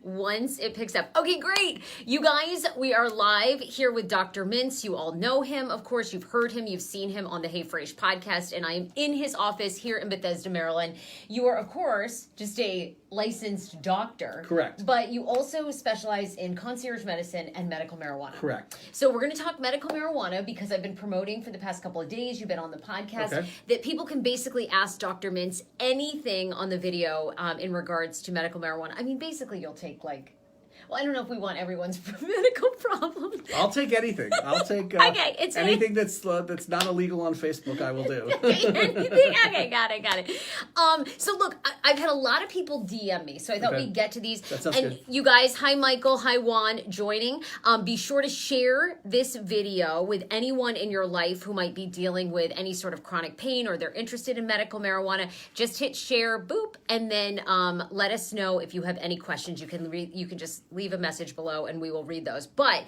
once it picks up. Okay, great. You guys, we are live here with Dr. Mintz. You all know him. Of course, you've heard him. You've seen him on the Hey Frase podcast, and I am in his office here in Bethesda, Maryland. You are, of course, just a licensed doctor. Correct. But you also specialize in concierge medicine and medical marijuana. Correct. So we're going to talk medical marijuana because I've been promoting for the past couple of days. You've been on the podcast. That people can basically ask Dr. Mintz anything on the video in regards to medical marijuana. I mean, basically, you'll take I don't know if we want everyone's medical problems. I'll take anything. I'll take anything that's not illegal on Facebook. I will do. Anything? Okay, got it. So look, I've had a lot of people DM me, so I thought we'd get to these. That sounds good. You guys, hi Michael, hi Juan, joining. Be sure to share this video with anyone in your life who might be dealing with any sort of chronic pain or they're interested in medical marijuana. Just hit share, boop, and then let us know if you have any questions. You can just leave a message below and we will read those. But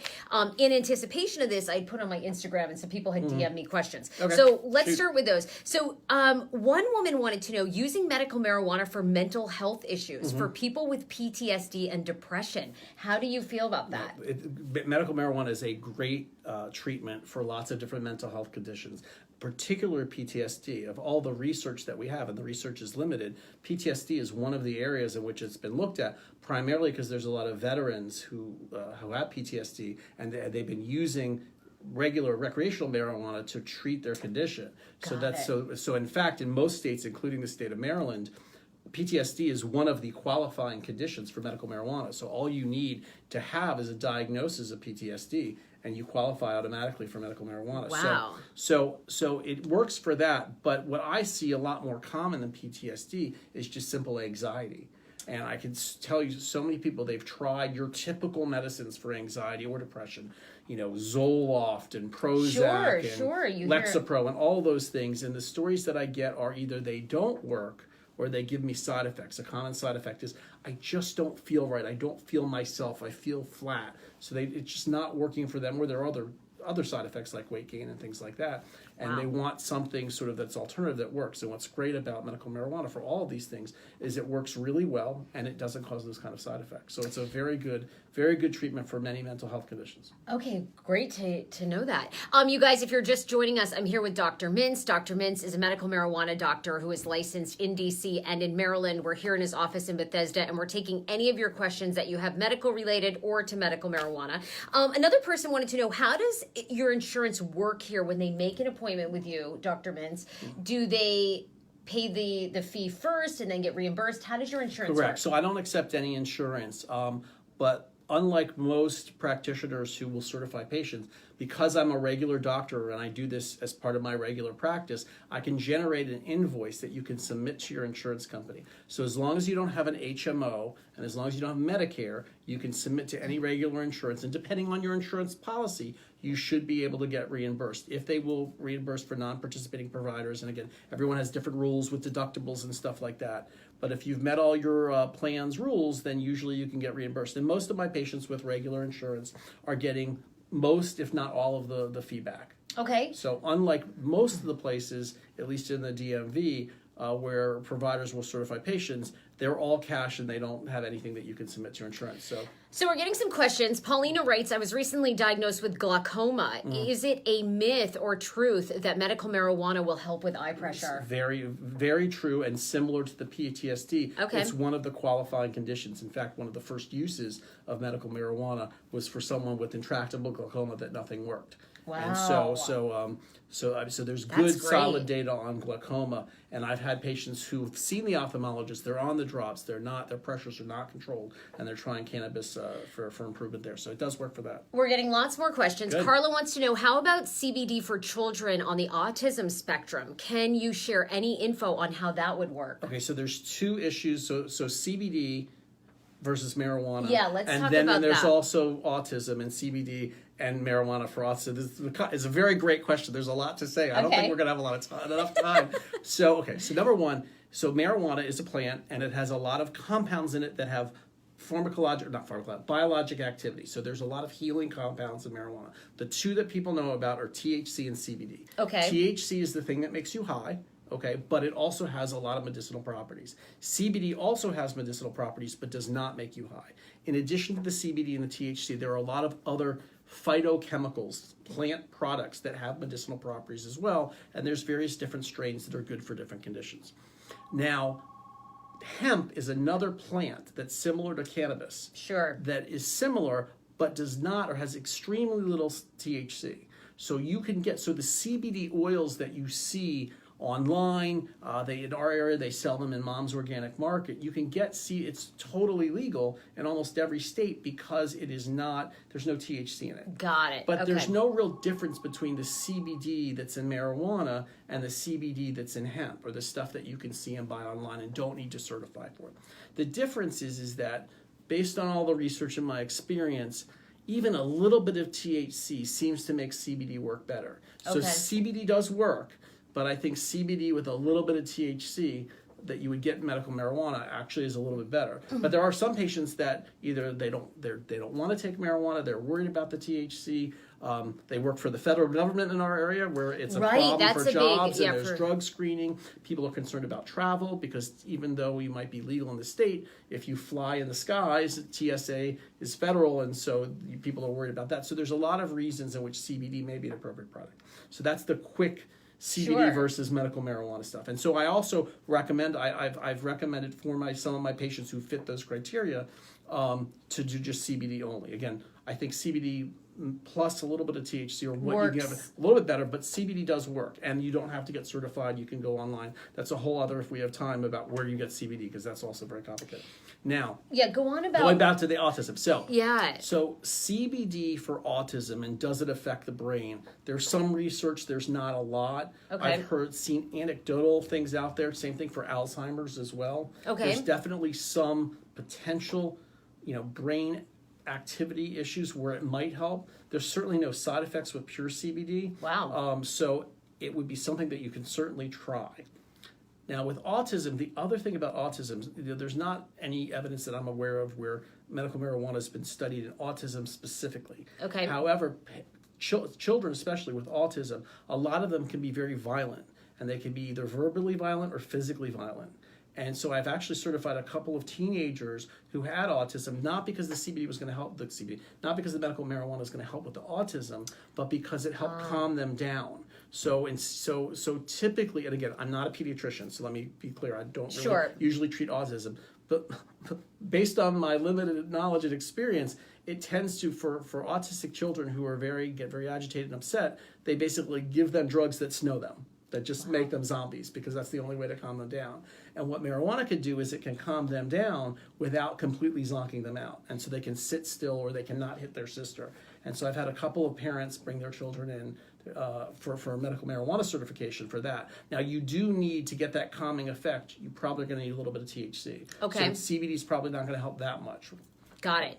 in anticipation of this, I put on my Instagram and some people had DM'd me questions. Okay. So let's start with those. So one woman wanted to know, using medical marijuana for mental health issues, for people with PTSD and depression. How do you feel about that? Medical marijuana is a great treatment for lots of different mental health conditions. Particular PTSD, of all the research that we have, and the research is limited, PTSD is one of the areas in which it's been looked at, primarily because there's a lot of veterans who have PTSD, and they've been using regular recreational marijuana to treat their condition. So in fact, in most states, including the state of Maryland, PTSD is one of the qualifying conditions for medical marijuana. So all you need to have is a diagnosis of PTSD, and you qualify automatically for medical marijuana. Wow. So it works for that. But what I see a lot more common than PTSD is just simple anxiety. And I can tell you, so many people, they've tried your typical medicines for anxiety or depression, Zoloft and Prozac and Lexapro and all those things. And the stories that I get are either they don't work or they give me side effects. A common side effect is, I just don't feel right. I don't feel myself. I feel flat. So it's just not working for them, or there are other side effects like weight gain and things like that. And they want something sort of that's alternative that works. And what's great about medical marijuana for all of these things is it works really well and it doesn't cause those kind of side effects. So it's a very good treatment for many mental health conditions. Okay, great to know that. You guys, if you're just joining us, I'm here with Dr. Mintz. Dr. Mintz is a medical marijuana doctor who is licensed in DC and in Maryland. We're here in his office in Bethesda, and we're taking any of your questions that you have medical related or to medical marijuana. Another person wanted to know, how does your insurance work here when they make an appointment with you, Dr. Mintz? Do they pay the fee first and then get reimbursed? How does your insurance work? So I don't accept any insurance, but unlike most practitioners who will certify patients, because I'm a regular doctor and I do this as part of my regular practice, I can generate an invoice that you can submit to your insurance company. So as long as you don't have an HMO and as long as you don't have Medicare, you can submit to any regular insurance. And depending on your insurance policy, you should be able to get reimbursed. If they will reimburse for non-participating providers, and again, everyone has different rules with deductibles and stuff like that. But if you've met all your plan's rules, then usually you can get reimbursed. And most of my patients with regular insurance are getting most, if not all, of the feedback. Okay. So unlike most of the places, at least in the DMV, where providers will certify patients, they're all cash and they don't have anything that you can submit to your insurance. So we're getting some questions. Paulina writes, I was recently diagnosed with glaucoma. Is it a myth or truth that medical marijuana will help with eye pressure? It's very, very true and similar to the PTSD. Okay. It's one of the qualifying conditions. In fact, one of the first uses of medical marijuana was for someone with intractable glaucoma that nothing worked. Wow. And so there's good solid data on glaucoma, and I've had patients who've seen the ophthalmologist. They're on the drops. Their pressures are not controlled, and they're trying cannabis for improvement there. So it does work for that. We're getting lots more questions. Good. Carla wants to know, how about CBD for children on the autism spectrum? Can you share any info on how that would work? Okay, so there's two issues. So CBD versus marijuana. Yeah, let's talk about that. And then there's that. Also autism and CBD and marijuana for autism. This is a very great question. There's a lot to say. I don't think we're going to have enough time. So number one, marijuana is a plant, and it has a lot of compounds in it that have biologic activity. So there's a lot of healing compounds in marijuana. The two that people know about are THC and CBD. Okay. THC is the thing that makes you high. okay, but it also has a lot of medicinal properties. CBD also has medicinal properties, but does not make you high. In addition to the CBD and the THC, there are a lot of other phytochemicals, plant products that have medicinal properties as well, and there's various different strains that are good for different conditions. Now, hemp is another plant that's similar to cannabis. Sure. That is similar, but does not or has extremely little THC. So you can get, so the CBD oils that you see online, in our area, they sell them in Mom's Organic Market. You can get, it's totally legal in almost every state because it is not, there's no THC in it. Got it. But there's no real difference between the CBD that's in marijuana and the CBD that's in hemp, or the stuff that you can see and buy online and don't need to certify for. The difference is that based on all the research and my experience, even a little bit of THC seems to make CBD work better. So CBD does work, but I think CBD with a little bit of THC that you would get in medical marijuana actually is a little bit better. But there are some patients that either they don't want to take marijuana, they're worried about the THC. They work for the federal government in our area where it's a problem for jobs and there's drug screening. People are concerned about travel because even though we might be legal in the state, if you fly in the skies, TSA is federal, and so people are worried about that. So there's a lot of reasons in which CBD may be an appropriate product. So that's the quick CBD versus medical marijuana stuff. And so I also recommend, I've recommended for some of my patients who fit those criteria to do just CBD only. Again, I think CBD plus a little bit of THC or what you can have a little bit better, but CBD does work, and you don't have to get certified. You can go online. That's a whole other, if we have time, about where you get CBD, because that's also very complicated. Now, go on about going back to the autism. So CBD for autism, and does it affect the brain? There's some research. There's not a lot. I've seen anecdotal things out there. Same thing for Alzheimer's as well. There's definitely some potential, brain activity issues where it might help. There's certainly no side effects with pure CBD. Wow. So it would be something that you can certainly try. Now, with autism, the other thing about autism, there's not any evidence that I'm aware of where medical marijuana has been studied in autism specifically. However, children, especially with autism, a lot of them can be very violent, and they can be either verbally violent or physically violent. And so I've actually certified a couple of teenagers who had autism, not because the CBD was going to help not because the medical marijuana is going to help with the autism, but because it helped calm them down. So typically, and again, I'm not a pediatrician, so let me be clear, I don't really usually treat autism, but based on my limited knowledge and experience, it tends to, for autistic children who are get very agitated and upset, they basically give them drugs that snow them, that just make them zombies, because that's the only way to calm them down. And what marijuana can do is it can calm them down without completely zonking them out. And so they can sit still, or they cannot hit their sister. And so I've had a couple of parents bring their children in for medical marijuana certification for that. Now, you do need to get that calming effect. You're probably going to need a little bit of THC. So CBD is probably not going to help that much. Got it.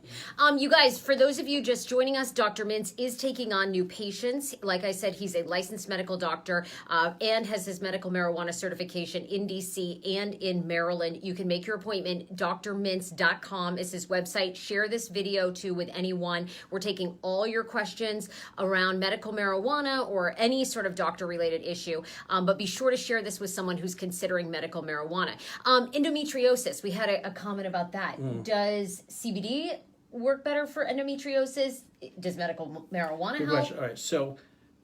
You guys, for those of you just joining us, Dr. Mintz is taking on new patients. Like I said, he's a licensed medical doctor and has his medical marijuana certification in DC and in Maryland. You can make your appointment. drmintz.com is his website. Share this video too with anyone. We're taking all your questions around medical marijuana or any sort of doctor-related issue. But be sure to share this with someone who's considering medical marijuana. Endometriosis, we had a comment about that. Does CBD work better for endometriosis? Does medical marijuana help? Question. All right, so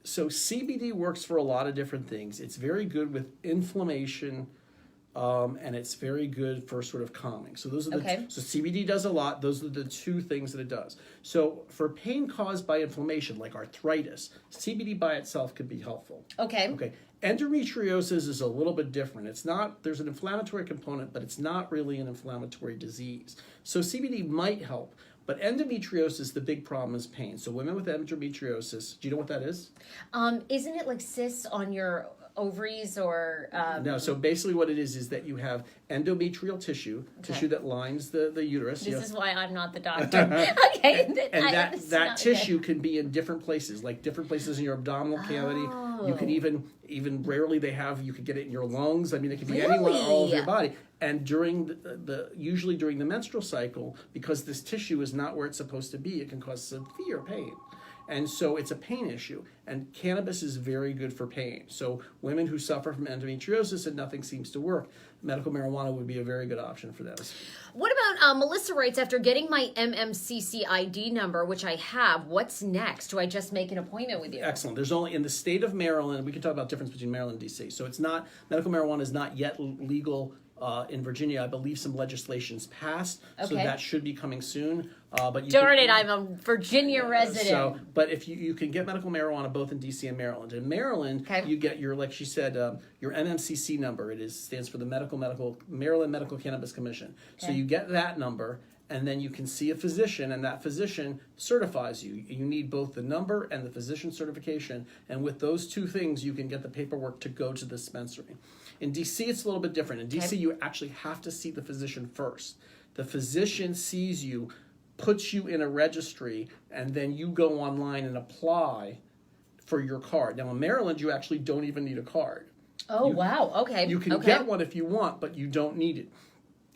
CBD works for a lot of different things. It's very good with inflammation, and it's very good for sort of calming. So those are so CBD does a lot. Those are the two things that it does. So for pain caused by inflammation, like arthritis, CBD by itself could be helpful. Okay. Endometriosis is a little bit different. It's not, there's an inflammatory component, but it's not really an inflammatory disease. So CBD might help, but endometriosis, the big problem is pain. So women with endometriosis, do you know what that is? Isn't it like cysts on your ovaries or... No, so basically what it is that you have endometrial tissue that lines the uterus. This is why I'm not the doctor. And that tissue can be in different places, like different places in your abdominal cavity. You can even rarely you could get it in your lungs. I mean, it can be anywhere all over your body. And during usually during the menstrual cycle, because this tissue is not where it's supposed to be, it can cause severe pain. And so it's a pain issue. And cannabis is very good for pain. So women who suffer from endometriosis and nothing seems to work, medical marijuana would be a very good option for those. What about, Melissa writes, after getting my MMCC ID number, which I have, what's next? Do I just make an appointment with you? Excellent. There's only, in the state of Maryland, we can talk about the difference between Maryland and DC. So it's not, medical marijuana is not yet legal in Virginia. I believe some legislation's passed, so that should be coming soon. But Darn it, I'm a Virginia resident. So, but if you can get medical marijuana both in DC and Maryland. In Maryland, you get your, like she said, your MMCC number. It stands for the Maryland Medical Cannabis Commission. So you get that number, and then you can see a physician, and that physician certifies you. You need both the number and the physician certification, and with those two things, you can get the paperwork to go to the dispensary. In DC, it's a little bit different. In DC, you actually have to see the physician first. The physician sees you, puts you in a registry, and then you go online and apply for your card. Now, in Maryland, you actually don't even need a card. Oh, wow. Okay. You can get one if you want, but you don't need it.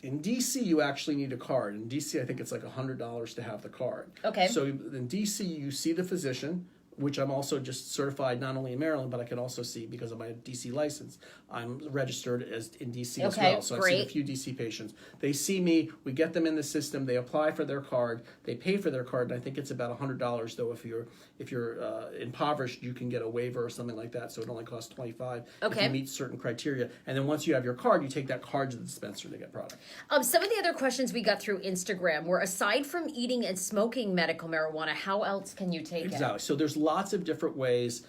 In DC, you actually need a card. In DC, I think it's like $100 to have the card. Okay. So in DC, you see the physician, which I'm also just certified not only in Maryland, but I can also see because of my DC license. I'm registered as in DC as well. So I've seen a few DC patients. They see me, we get them in the system, they apply for their card, they pay for their card, and I think it's about $100 though. If you're impoverished, you can get a waiver or something like that, so it only costs $25 if you meet certain criteria. And then once you have your card, you take that card to the dispenser to get product. Some of the other questions we got through Instagram were, aside from eating and smoking medical marijuana, how else can you take it? Exactly. So there's lots of different ways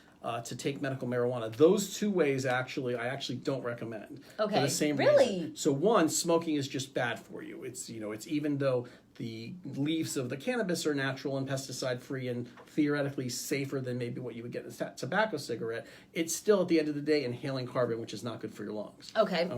to take medical marijuana. Those two ways, I actually don't recommend. For the same reason. So one, smoking is just bad for you. It's even though the leaves of the cannabis are natural and pesticide free and theoretically safer than maybe what you would get in a tobacco cigarette, it's still at the end of the day inhaling carbon, which is not good for your lungs. Okay.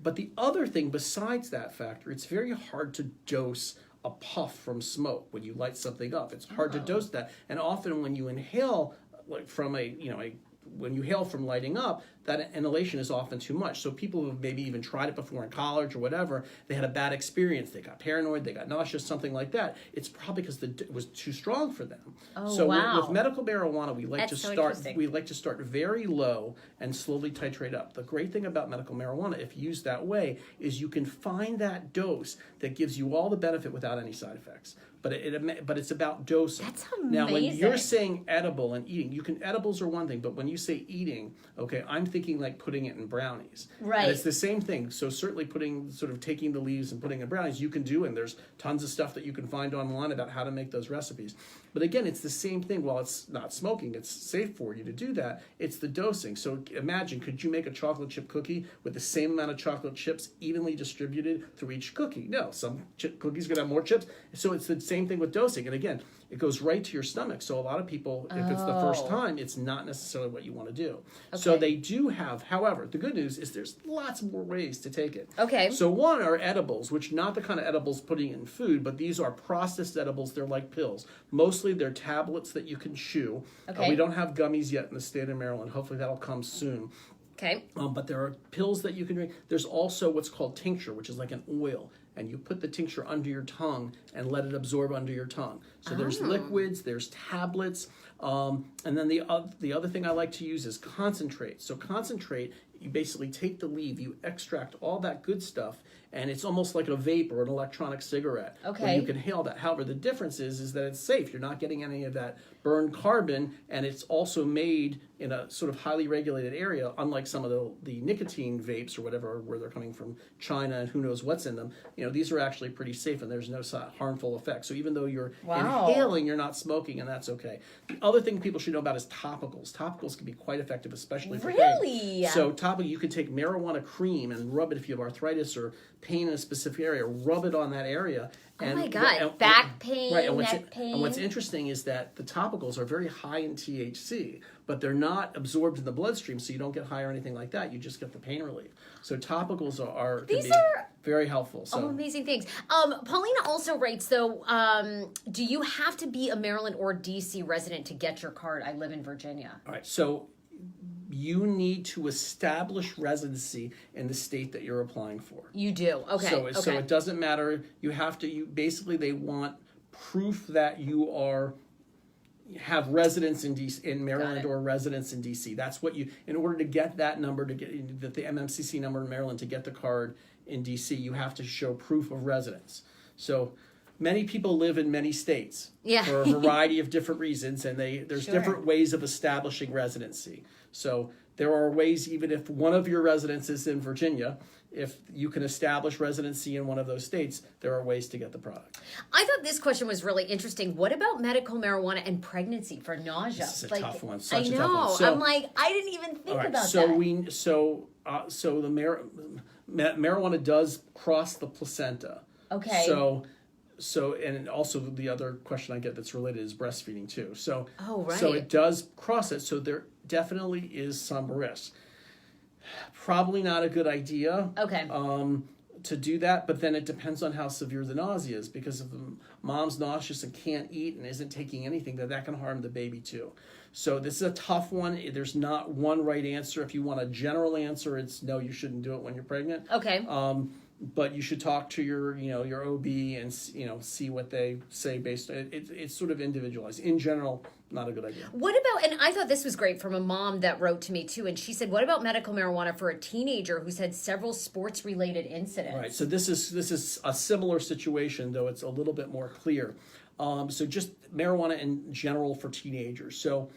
But the other thing besides that factor, it's very hard to dose a puff from smoke when you light something up. It's hard to dose that, and often when you inhale, like from when you inhale from lighting up, that inhalation is often too much. So people who have maybe even tried it before in college or whatever, they had a bad experience. They got paranoid, they got nauseous, something like that. It's probably because it was too strong for them. With medical marijuana, we like to start very low and slowly titrate up. The great thing about medical marijuana, if used that way, is you can find that dose that gives you all the benefit without any side effects. But it's about dosing. That's amazing. Now, when you're saying edible and eating, edibles are one thing, but when you say eating, I'm thinking like putting it in brownies. Right. And it's the same thing. So certainly taking the leaves and putting it in brownies, you can do, and there's tons of stuff that you can find online about how to make those recipes. But again, it's the same thing. While it's not smoking, it's safe for you to do that. It's the dosing. So imagine, could you make a chocolate chip cookie with the same amount of chocolate chips evenly distributed through each cookie? No, some cookies are going to have more chips. So it's the same thing with dosing. And again, it goes right to your stomach. So a lot of people, if it's the first time, it's not necessarily what you want to do. So they do have, however, the good news is there's lots more ways to take it. So one are edibles, which not the kind of edibles putting in food, but these are processed edibles. They're like pills. Mostly they're tablets that you can chew. We don't have gummies yet in the state of Maryland. Hopefully that'll come soon. But there are pills that you can drink. There's also what's called tincture, which is like an oil. And you put the tincture under your tongue and let it absorb under your tongue. So there's liquids, there's tablets, and then the other thing I like to use is concentrate. So concentrate, you basically take the leaf, you extract all that good stuff, and it's almost like a vape or an electronic cigarette. Where you can inhale that. However, the difference is that it's safe. You're not getting any of that burned carbon, and it's also made in a sort of highly regulated area, unlike some of the nicotine vapes or whatever, where they're coming from China and who knows what's in them. These are actually pretty safe, and there's no harmful effects. So even though you're inhaling, you're not smoking, and that's okay. The other thing people should know about is topicals. Topicals can be quite effective, especially for pain. So topical, you could take marijuana cream and rub it if you have arthritis or pain in a specific area. Rub it on that area. Oh my God, back pain, neck pain. And what's interesting is that the topicals are very high in THC, but they're not absorbed in the bloodstream, so you don't get high or anything like that. You just get the pain relief. So topicals can be very helpful. So. Amazing things. Paulina also writes, though, do you have to be a Maryland or DC resident to get your card? I live in Virginia. All right, so you need to establish residency in the state that you're applying for. You do. Okay. So it doesn't matter. You have to. Basically they want proof that you have residence in DC, in Maryland, or residence in DC. That's what you. In order to get that number, to get the MMCC number in Maryland, to get the card in DC, you have to show proof of residence. So many people live in many states for a variety of different reasons, and there's different ways of establishing residency. So there are ways, even if one of your residences is in Virginia, if you can establish residency in one of those states, there are ways to get the product. I thought this question was really interesting. What about medical marijuana and pregnancy for nausea? This is a tough one. I know. So, I'm like, I didn't even think about that. So the marijuana does cross the placenta. Okay. So and also the other question I get that's related is breastfeeding too. So right. So it does cross it. So there definitely is some risk. Probably not a good idea. Okay. To do that, but then it depends on how severe the nausea is, because if the mom's nauseous and can't eat and isn't taking anything, that can harm the baby too. So this is a tough one. There's not one right answer. If you want a general answer, it's no, you shouldn't do it when you're pregnant. Okay. But you should talk to your OB and see what they say based on it. It's sort of individualized. In general, not a good idea. What about, and I thought this was great from a mom that wrote to me too, and she said, what about medical marijuana for a teenager who's had several sports related incidents? Right. So this is a similar situation, though it's a little bit more clear. So just marijuana in general for teenagers. So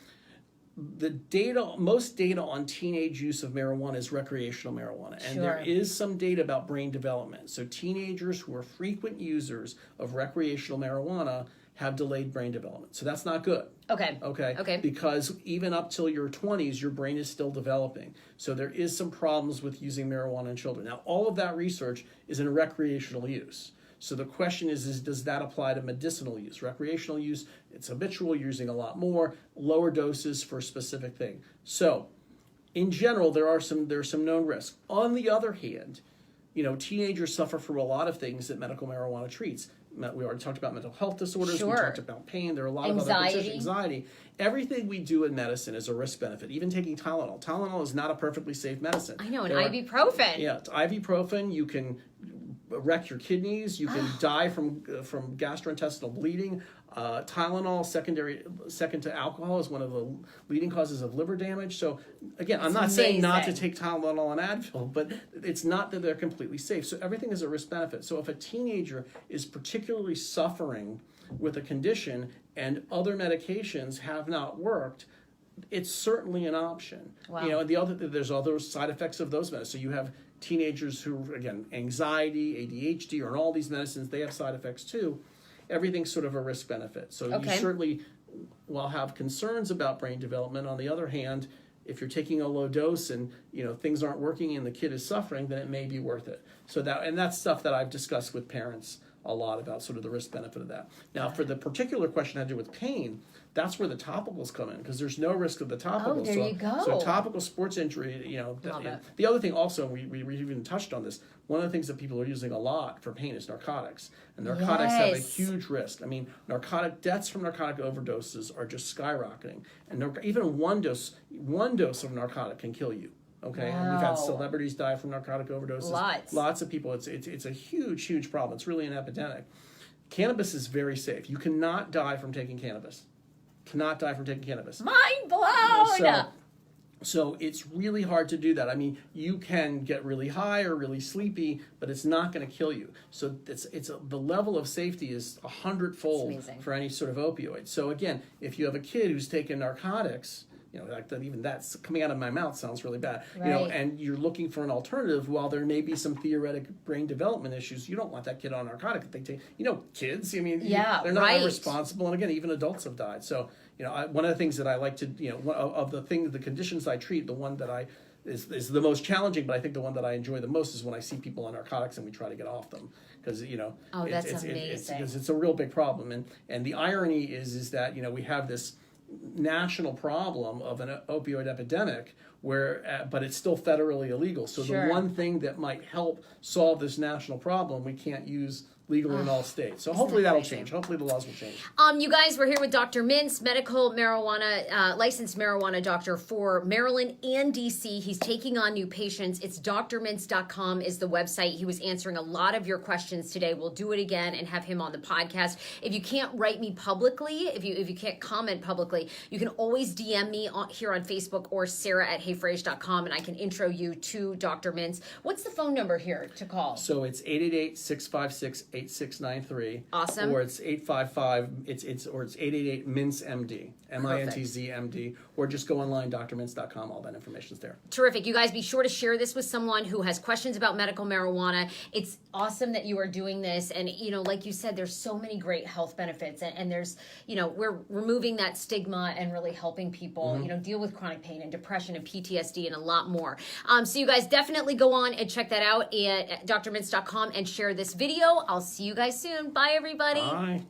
most data on teenage use of marijuana is recreational marijuana. And there is some data about brain development. So teenagers who are frequent users of recreational marijuana have delayed brain development. So that's not good. Okay. Because even up till your 20s, your brain is still developing. So there is some problems with using marijuana in children. Now, all of that research is in recreational use. So the question is does that apply to medicinal use? Recreational use, it's habitual, you're using a lot more, lower doses for a specific thing. So in general, there's some known risks. On the other hand, teenagers suffer from a lot of things that medical marijuana treats. We already talked about mental health disorders. We talked about pain. There are a lot of other conditions. Anxiety. Everything we do in medicine is a risk benefit. Even taking Tylenol. Tylenol is not a perfectly safe medicine. I know, ibuprofen. Yeah, it's ibuprofen. You can wreck your kidneys. You can die from gastrointestinal bleeding. Tylenol, second to alcohol, is one of the leading causes of liver damage. So again, I'm not saying not to take Tylenol and Advil, but it's not that they're completely safe. So everything is a risk benefit. So if a teenager is particularly suffering with a condition and other medications have not worked, it's certainly an option. Wow. And there's other side effects of those medicines. So you have teenagers who, again, anxiety, ADHD, or on all these medicines, they have side effects too. Everything's sort of a risk benefit. So you certainly will have concerns about brain development. On the other hand, if you're taking a low dose and things aren't working and the kid is suffering, then it may be worth it. So that's stuff that I've discussed with parents a lot about sort of the risk benefit of that. Now, for the particular question I did with pain, that's where the topicals come in, because there's no risk of the topicals. Oh, there you go. So topical sports injury, the other thing also, we even touched on this, one of the things that people are using a lot for pain is narcotics. And narcotics have a huge risk. I mean, deaths from narcotic overdoses are just skyrocketing. And even one dose of narcotic can kill you. Okay, wow. And we've had celebrities die from narcotic overdoses. Lots of people. It's a huge problem. It's really an epidemic. Cannabis is very safe. You cannot die from taking cannabis. Mind blown! So it's really hard to do that. I mean, you can get really high or really sleepy, but it's not going to kill you. So the level of safety is 100-fold for any sort of opioid. So again, if you have a kid who's taking narcotics, like that, even that's coming out of my mouth sounds really bad. Right. And you're looking for an alternative. While there may be some theoretic brain development issues, you don't want that kid on narcotics. They take, kids. I mean, they're not irresponsible. And again, even adults have died. So, one of the things that I like to, the conditions I treat, the one that is the most challenging, but I think the one that I enjoy the most is when I see people on narcotics and we try to get off them, because that's amazing. It's a real big problem. And the irony is that we have this national problem of an opioid epidemic but it's still federally illegal. So the one thing that might help solve this national problem we can't use legal in all states. So hopefully that'll change. Hopefully the laws will change. You guys, we're here with Dr. Mintz, medical marijuana, licensed marijuana doctor for Maryland and DC. He's taking on new patients. It's drmintz.com is the website. He was answering a lot of your questions today. We'll do it again and have him on the podcast. If you can't write me publicly, if you can't comment publicly, you can always DM me here on Facebook or sarah@heyfrase.com, and I can intro you to Dr. Mintz. What's the phone number here to call? So it's 888-656-8693. Awesome. Or it's 855, it's 888 MINTZ MD, MINTZ MD, or just go online, drmintz.com. All that information's there. Terrific. You guys be sure to share this with someone who has questions about medical marijuana. It's awesome that you are doing this. And, like you said, there's so many great health benefits. And there's, we're removing that stigma and really helping people, deal with chronic pain and depression and PTSD and a lot more. So you guys definitely go on and check that out at drmintz.com and share this video. I'll see you guys soon. Bye, everybody. Bye.